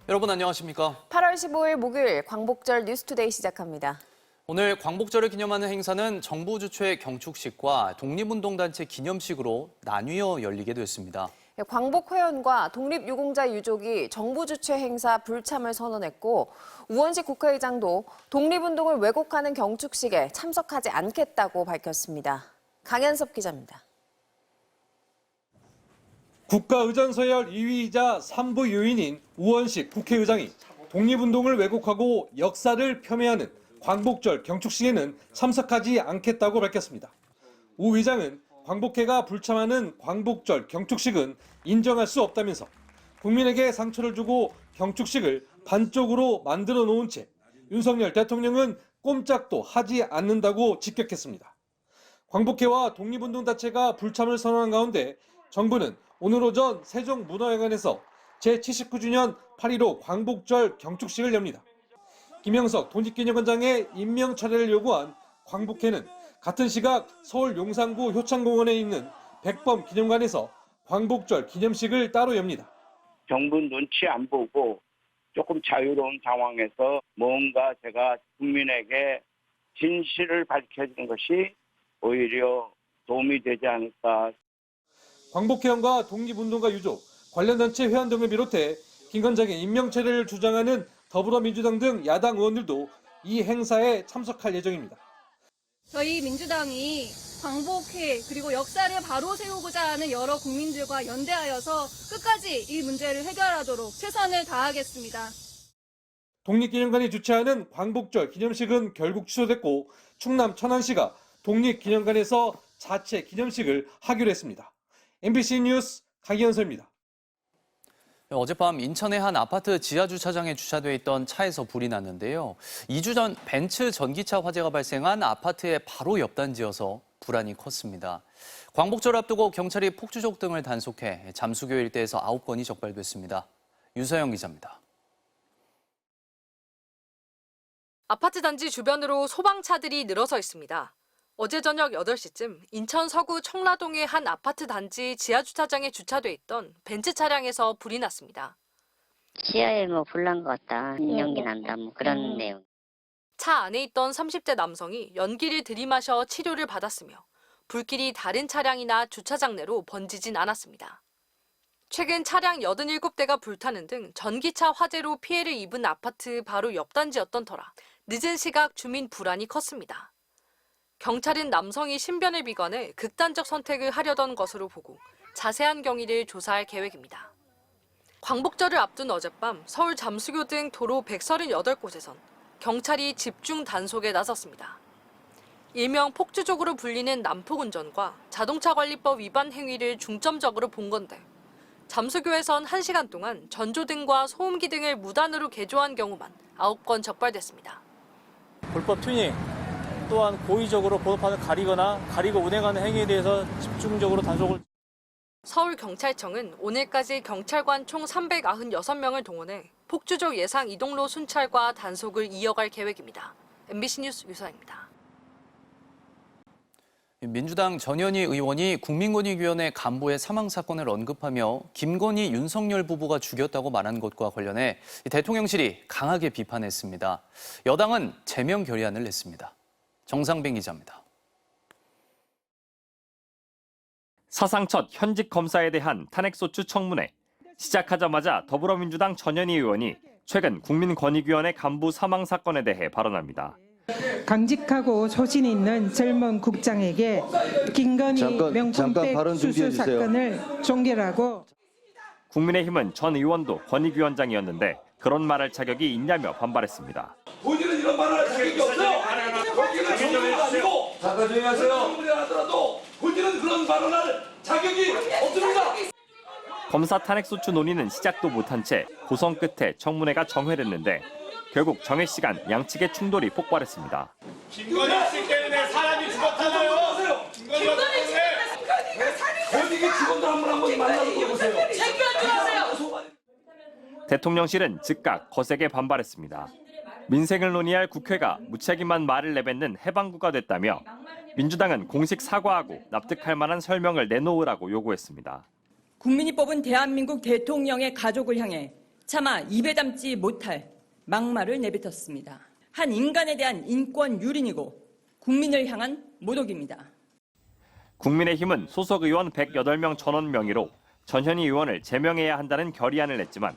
여러분 안녕하십니까? 8월 15일 목요일 광복절 뉴스투데이 시작합니다. 오늘 광복절을 기념하는 행사는 정부 주최 경축식과 독립운동단체 기념식으로 나뉘어 열리게 됐습니다. 광복회원과 독립유공자 유족이 정부 주최 행사 불참을 선언했고 우원식 국회의장도 독립운동을 왜곡하는 경축식에 참석하지 않겠다고 밝혔습니다. 강현섭 기자입니다. 국가의전서열 2위이자 3부 요인인 우원식 국회의장이 독립운동을 왜곡하고 역사를 폄훼하는 광복절 경축식에는 참석하지 않겠다고 밝혔습니다. 우 의장은 광복회가 불참하는 광복절 경축식은 인정할 수 없다면서 국민에게 상처를 주고 경축식을 반쪽으로 만들어 놓은 채 윤석열 대통령은 꼼짝도 하지 않는다고 직격했습니다. 광복회와 독립운동단체가 불참을 선언한 가운데 정부는 오늘 오전 세종문화회관에서 제79주년 8.15 광복절 경축식을 엽니다. 김영석 독립기념관장의 임명 철회를 요구한 광복회는 같은 시각 서울 용산구 효창공원에 있는 백범 기념관에서 광복절 기념식을 따로 엽니다. 정부 눈치 안 보고 조금 자유로운 상황에서 뭔가 제가 국민에게 진실을 밝혀주는 것이 오히려 도움이 되지 않을까. 광복회원과 독립운동가 유족, 관련 단체 회원 등을 비롯해 김 관장의 임명 철회를 주장하는 더불어민주당 등 야당 의원들도 이 행사에 참석할 예정입니다. 저희 민주당이 광복회 그리고 역사를 바로 세우고자 하는 여러 국민들과 연대하여서 끝까지 이 문제를 해결하도록 최선을 다하겠습니다. 독립기념관이 주최하는 광복절 기념식은 결국 취소됐고 충남 천안시가 독립기념관에서 자체 기념식을 하기로 했습니다. MBC 뉴스 강현서입니다. 어젯밤 인천의 한 아파트 지하주차장에 주차돼 있던 차에서 불이 났는데요. 2주 전 벤츠 전기차 화재가 발생한 아파트의 바로 옆 단지여서 불안이 컸습니다. 광복절 앞두고 경찰이 폭주족 등을 단속해 잠수교 일대에서 9건이 적발됐습니다. 유서영 기자입니다. 아파트 단지 주변으로 소방차들이 늘어서 있습니다. 어제 저녁 8시쯤 인천 서구 청라동의 한 아파트 단지 지하주차장에 주차돼 있던 벤츠 차량에서 불이 났습니다. 지하에 불난 것 같다. 연기 난다. 그런 내용. 차 안에 있던 30대 남성이 연기를 들이마셔 치료를 받았으며 불길이 다른 차량이나 주차장 내로 번지진 않았습니다. 최근 차량 87대가 불타는 등 전기차 화재로 피해를 입은 아파트 바로 옆 단지였던 터라 늦은 시각 주민 불안이 컸습니다. 경찰은 남성이 신변을 비관해 극단적 선택을 하려던 것으로 보고 자세한 경위를 조사할 계획입니다. 광복절을 앞둔 어젯밤 서울 잠수교 등 도로 138곳에선 경찰이 집중 단속에 나섰습니다. 일명 폭주족으로 불리는 난폭운전과 자동차관리법 위반 행위를 중점적으로 본 건데 잠수교에선 1시간 동안 전조등과 소음기 등을 무단으로 개조한 경우만 9건 적발됐습니다. 불법 튜닝 또한 고의적으로 번호판을 가리고 운행하는 행위에 대해서 집중적으로 단속을. 서울경찰청은 오늘까지 경찰관 총 396명을 동원해 폭주족 예상 이동로 순찰과 단속을 이어갈 계획입니다. MBC 뉴스 유서입니다. 민주당 전현희 의원이 국민권익위원회 간부의 사망 사건을 언급하며 김건희, 윤석열 부부가 죽였다고 말한 것과 관련해 대통령실이 강하게 비판했습니다. 여당은 제명 결의안을 냈습니다. 정상빈 기자입니다. 사상 첫 현직 검사에 대한 탄핵소추 청문회. 시작하자마자 더불어민주당 전현희 의원이 최근 국민권익위원회 간부 사망 사건에 대해 발언합니다. 강직하고 소신 있는 젊은 국장에게 김건희 명품백 수수 사건을 종결하고. 국민의힘은 전 의원도 권익위원장이었는데 그런 말할 자격이 있냐며 반발했습니다. 본인은 이런 말을 할 자격이 없어요. 여기는 정부가 아니고 잠깐 조용히 하세요. 하더라도 본인은 그런 발언할 자격이 없습니다. 검사 탄핵소추 논의는 시작도 못한 채 고성 끝에 청문회가 정회됐는데 결국 정회 시간 양측의 충돌이 폭발했습니다. 김건희 씨 때문에 사람이 죽었잖아요. 김건희가 권익위 직원들 한번 만나서 물어보세요. 대통령실은 즉각 거세게 반발했습니다. 민생을 논의할 국회가 무책임한 말을 내뱉는 해방구가 됐다며 민주당은 공식 사과하고 납득할 만한 설명을 내놓으라고 요구했습니다. 국민이 뽑은 대한민국 대통령의 가족을 향해 차마 입에 담지 못할 막말을 내뱉었습니다. 한 인간에 대한 인권 유린이고 국민을 향한 모독입니다. 국민의힘은 소속 의원 108명 전원 명의로 전현희 의원을 제명해야 한다는 결의안을 냈지만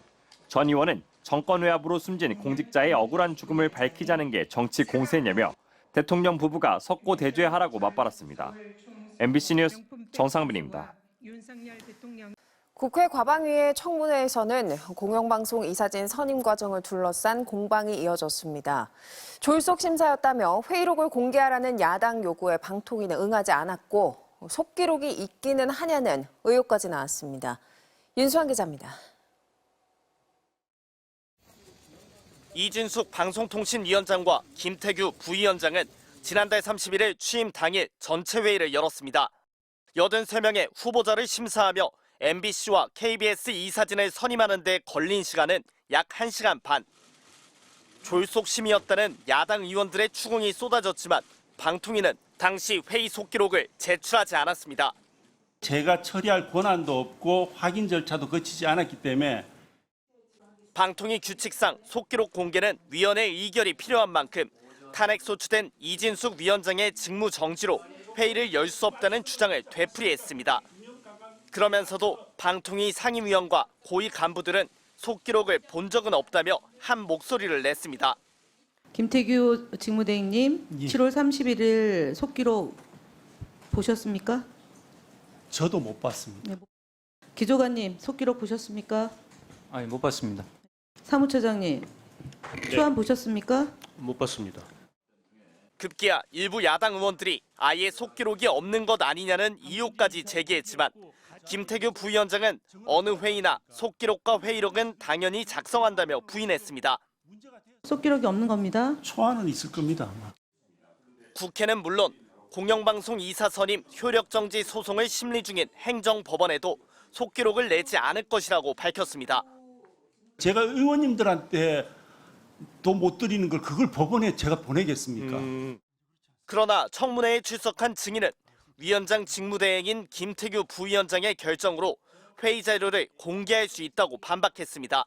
전 의원은 정권 외압으로 숨진 공직자의 억울한 죽음을 밝히자는 게 정치 공세냐며 대통령 부부가 석고대죄하라고 맞받았습니다. MBC 뉴스 정상빈입니다. 국회 과방위의 청문회에서는 공영방송 이사진 선임 과정을 둘러싼 공방이 이어졌습니다. 졸속 심사였다며 회의록을 공개하라는 야당 요구에 방통위는 응하지 않았고 속기록이 있기는 하냐는 의혹까지 나왔습니다. 윤수환 기자입니다. 이진숙 방송통신위원장과 김태규 부위원장은 지난달 31일 취임 당일 전체 회의를 열었습니다. 83명의 후보자를 심사하며 MBC와 KBS 이사진을 선임하는 데 걸린 시간은 약 1시간 반. 졸속심이었다는 야당 의원들의 추궁이 쏟아졌지만 방통위는 당시 회의 속기록을 제출하지 않았습니다. 제가 처리할 권한도 없고 확인 절차도 거치지 않았기 때문에 방통위 규칙상 속기록 공개는 위원회 의결이 필요한 만큼 탄핵 소추된 이진숙 위원장의 직무 정지로 회의를 열 수 없다는 주장을 되풀이했습니다. 그러면서도 방통위 상임위원과 고위 간부들은 속기록을 본 적은 없다며 한 목소리를 냈습니다. 김태규 직무대행님, 7월 31일 속기록 보셨습니까? 저도 못 봤습니다. 네. 기조관님, 속기록 보셨습니까? 아니, 못 봤습니다. 사무처장님, 초안 보셨습니까? 못 봤습니다. 급기야 일부 야당 의원들이 아예 속기록이 없는 것 아니냐는 이유까지 제기했지만 김태규 부위원장은 어느 회의나 속기록과 회의록은 당연히 작성한다며 부인했습니다. 속기록이 없는 겁니다. 초안은 있을 겁니다. 아마. 국회는 물론 공영방송 이사 선임 효력정지 소송을 심리 중인 행정법원에도 속기록을 내지 않을 것이라고 밝혔습니다. 제가 의원님들한테 돈 못 드리는 걸 그걸 법원에 제가 보내겠습니까? 그러나 청문회에 출석한 증인은 위원장 직무대행인 김태규 부위원장의 결정으로 회의 자료를 공개할 수 있다고 반박했습니다.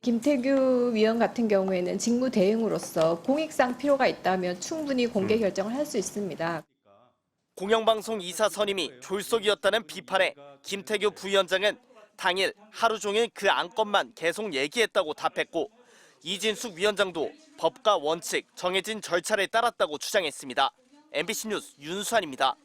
김태규 위원 같은 경우에는 직무대행으로서 공익상 필요가 있다면 충분히 공개 결정을 할 수 있습니다. 공영방송 이사 선임이 졸속이었다는 비판에 김태규 부위원장은 당일 하루 종일 그 안건만 계속 얘기했다고 답했고 이진숙 위원장도 법과 원칙, 정해진 절차를 따랐다고 주장했습니다. MBC 뉴스 윤수환입니다.